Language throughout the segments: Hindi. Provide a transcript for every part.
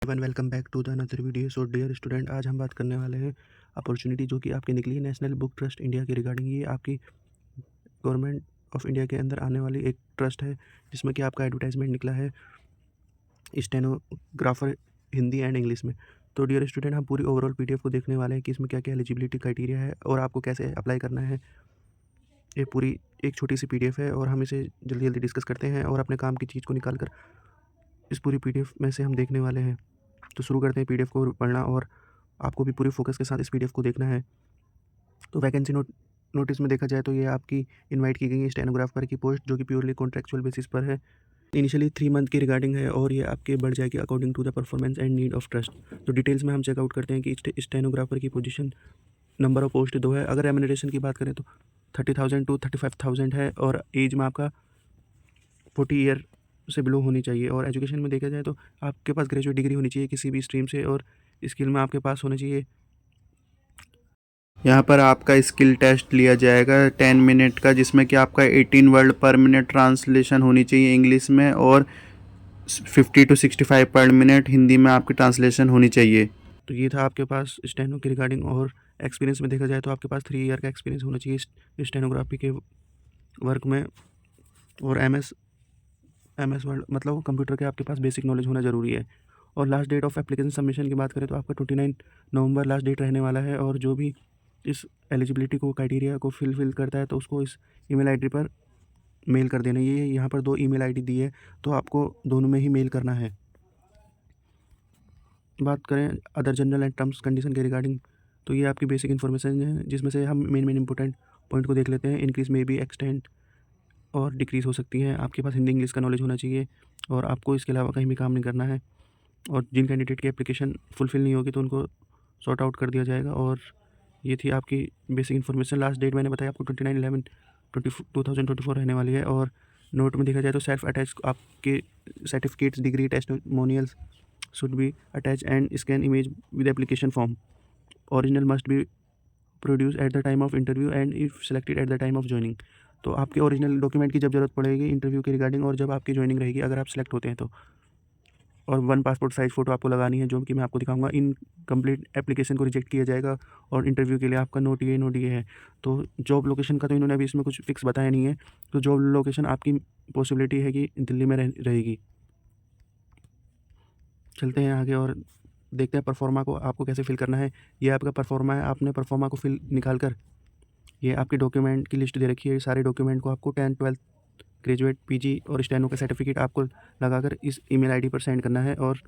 One welcome back to the another video. So dear student, आज हम बात करने वाले हैं अपॉर्चुनिटी जो कि आपकी निकली है नेशनल बुक ट्रस्ट इंडिया के रिगार्डिंग। ये आपकी गवर्नमेंट ऑफ इंडिया के अंदर आने वाली एक ट्रस्ट है जिसमें कि आपका एडवर्टाइजमेंट निकला है स्टेनोग्राफर हिंदी एंड इंग्लिश में। तो डियर स्टूडेंट, हम पूरी ओवरऑल पीडीएफ को देखने वाले हैं कि इसमें क्या क्या एलिजिबिलिटी क्राइटेरिया है और आपको कैसे अप्लाई करना है। ये पूरी एक छोटी सी पीडीएफ है और हम इसे जल्दी जल्दी डिस्कस करते हैं और अपने काम की चीज़ को निकाल कर इस पूरी पीडीएफ में से हम देखने वाले हैं। तो शुरू करते हैं पीडीएफ को पढ़ना, और आपको भी पूरे फोकस के साथ इस पीडीएफ को देखना है। तो वैकेंसी नोटिस में देखा जाए तो ये आपकी इनवाइट की गई है स्टेनोग्राफर की पोस्ट, जो कि प्योरली कॉन्ट्रेक्चुअल बेसिस पर है। इनिशियली 3 मंथ की रिगार्डिंग है और ये आपके बढ़ जाएगी according to the performance and need of trust. तो डिटेल्स में हम चेकआउट करते हैं कि स्टेनोग्राफर की पोजीशन, नंबर ऑफ पोस्ट 2 है। अगर रेम्यूनरेशन की बात करें तो 30,000 टू 35,000 है और एज में आपका 40 ईयर से बिलो होनी चाहिए। और एजुकेशन में देखा जाए तो आपके पास ग्रेजुएट डिग्री होनी चाहिए किसी भी स्ट्रीम से, और स्किल में आपके पास होना चाहिए। यहाँ पर आपका स्किल टेस्ट लिया जाएगा 10 मिनट का, जिसमें कि आपका 18 वर्ड पर मिनट ट्रांसलेशन होनी चाहिए इंग्लिश में, और 50 टू 65 पर मिनट हिंदी में आपकी ट्रांसलेशन होनी चाहिए। तो ये था आपके पास स्टेनो की रिगार्डिंग। और एक्सपीरियंस में देखा जाए तो आपके पास 3 ईयर का एक्सपीरियंस होना चाहिए स्टेनोग्राफी के वर्क में। और एम एस वर्ड मतलब कंप्यूटर के आपके पास बेसिक नॉलेज होना ज़रूरी है। और last date of application submission की बात करें तो आपका 29 नवंबर लास्ट डेट रहने वाला है। और जो भी इस एलिजिबिलिटी को क्राइटेरिया को फिल करता है तो उसको इस ईमेल आईडी पर मेल कर देना। ये यहाँ पर 2 ईमेल आईडी दी है, तो आपको दोनों में ही मेल करना है। बात करें other general and terms condition के रिगार्डिंग, तो ये आपकी बेसिक इन्फॉर्मेशन है जिसमें से हम मेन इंपॉर्टेंट पॉइंट को देख लेते हैं। इंक्रीज में भी एक्सटेंड और डिक्रीज़ हो सकती है। आपके पास हिंदी इंग्लिश का नॉलेज होना चाहिए और आपको इसके अलावा कहीं भी काम नहीं करना है। और जिन कैंडिडेट की एप्लीकेशन फुलफ़िल नहीं होगी तो उनको सॉर्ट आउट कर दिया जाएगा। और ये थी आपकी बेसिक इन्फॉर्मेशन। लास्ट डेट मैंने बताया आपको 29/11/2024 रहने वाली है। और नोट में देखा जाए तो सेल्फ अटैच आपके certificates, degree, testimonials should be attach and scan image with application form. Original must be produce at the time of interview and if selected at the time of joining. तो आपके ओरिजिनल डॉक्यूमेंट की जब ज़रूरत पड़ेगी इंटरव्यू के रिगार्डिंग, और जब आपकी ज्वाइनिंग रहेगी अगर आप सेलेक्ट होते हैं तो। और 1 पासपोर्ट साइज़ फ़ोटो आपको लगानी है, जो कि मैं आपको दिखाऊंगा। इन कंप्लीट एप्लीकेशन को रिजेक्ट किया जाएगा और इंटरव्यू के लिए आपका नो टीए है। तो जॉब लोकेशन का तो इन्होंने अभी इसमें कुछ फिक्स बताया नहीं है। तो जॉब लोकेशन आपकी पॉसिबिलिटी है कि दिल्ली में रहेगी। चलते हैं आगे और देखते हैं परफॉर्मा को आपको कैसे फिल करना है। ये आपका परफॉर्मा है, आपने परफॉर्मा को फिल निकाल कर ये आपके डॉक्यूमेंट की लिस्ट दे रखी है। ये सारे डॉक्यूमेंट को आपको 10, 12, ग्रेजुएट, पीजी और स्टेनो का सर्टिफिकेट आपको लगाकर इस ईमेल आईडी पर सेंड करना है। और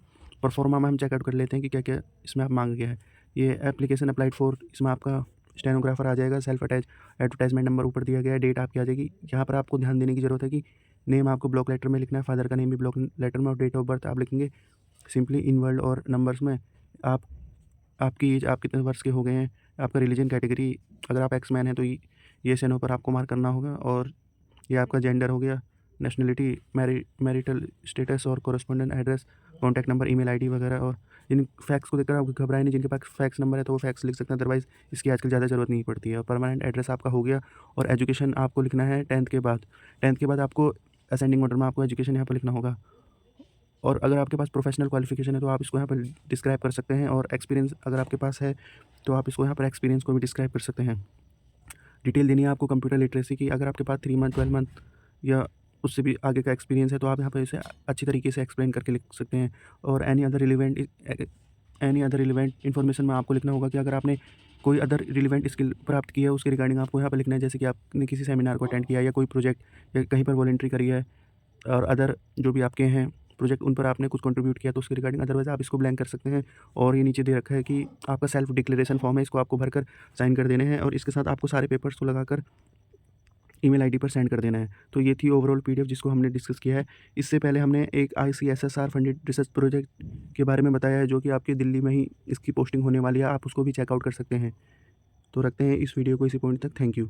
परफॉर्मा में हम चेकआउट कर लेते हैं कि क्या क्या इसमें आप मांग गया है। ये एप्लीकेशन अप्लाइड फॉर, इसमें आपका स्टेनोग्राफर आ जाएगा। सेल्फ अटैच एडवर्टाइजमेंट नंबर ऊपर दिया गया है, डेट आपकी आ जाएगी। यहाँ पर आपको ध्यान देने की ज़रूरत है कि नेम आपको ब्लॉक लेटर में लिखना है, फादर का नेम भी ब्लॉक लेटर में, और डेट ऑफ बर्थ आप लिखेंगे सिंपली इन वर्ड और नंबर्स में। आप आपकी एज, आप कितने वर्ष के हो गए हैं, आपका रिलीजन कैटेगरी, अगर आप एक्स मैन हैं तो ये सेनो पर आपको मार्क करना होगा। और ये आपका जेंडर हो गया, नेशनलिटी, मैरिटल स्टेटस और correspondent address, contact number, email ID वगैरह। और इन फैक्स को देखकर आप घबराएं नहीं, जिनके पास फैक्स नंबर है तो वो फैक्स लिख सकते हैं, अदरवाइज़ इसकी आजकल ज़्यादा ज़रूरत नहीं पड़ती है। और परमानेंट एड्रेस आपका हो गया। और एजुकेशन आपको लिखना है 10th के बाद। 10th के बाद आपको असेंडिंग ऑर्डर में आपको एजुकेशन यहाँ पर लिखना होगा। और अगर आपके पास प्रोफेशनल क्वालिफिकेशन है तो आप इसको यहाँ पर डिस्क्राइब कर सकते हैं। और एक्सपीरियंस अगर आपके पास है तो आप इसको यहाँ पर एक्सपीरियंस को भी डिस्क्राइब कर सकते हैं। डिटेल देनी है आपको कंप्यूटर लिटरेसी की। अगर आपके पास 3 मंथ, 12 मंथ या उससे भी आगे का एक्सपीरियंस है तो आप यहाँ पर इसे अच्छी तरीके से एक्सप्लेन करके लिख सकते हैं। और एनी अदर रिलेवेंट इन्फॉर्मेशन में आपको लिखना होगा कि अगर आपने कोई अदर रिलेवेंट स्किल प्राप्त की है उसके रिगार्डिंग आपको यहाँ पर लिखना है, जैसे कि आपने किसी सेमिनार को अटेंड किया या कोई प्रोजेक्ट या कहीं पर वॉलंटरी करी है, और अदर जो भी आपके हैं प्रोजेक्ट उन पर आपने कुछ कंट्रीब्यूट किया तो उसके रिगार्डिंग। अदरवाइज़ आप इसको ब्लैंक कर सकते हैं। और ये नीचे दे रखा है कि आपका सेल्फ डिक्लेरेशन फॉर्म है, इसको आपको भरकर साइन कर देने हैं और इसके साथ आपको सारे पेपर्स को लगाकर ईमेल आईडी पर सेंड कर देना है। तो ये थी ओवरऑल पीडीएफ जिसको हमने डिस्कस किया है। इससे पहले हमने एक ICSSR फंडेड रिसर्च प्रोजेक्ट के बारे में बताया है, जो कि आपकी दिल्ली में ही इसकी पोस्टिंग होने वाली है। आप उसको भी चेकआउट कर सकते हैं। तो रखते हैं इस वीडियो को इसी पॉइंट तक। Thank you.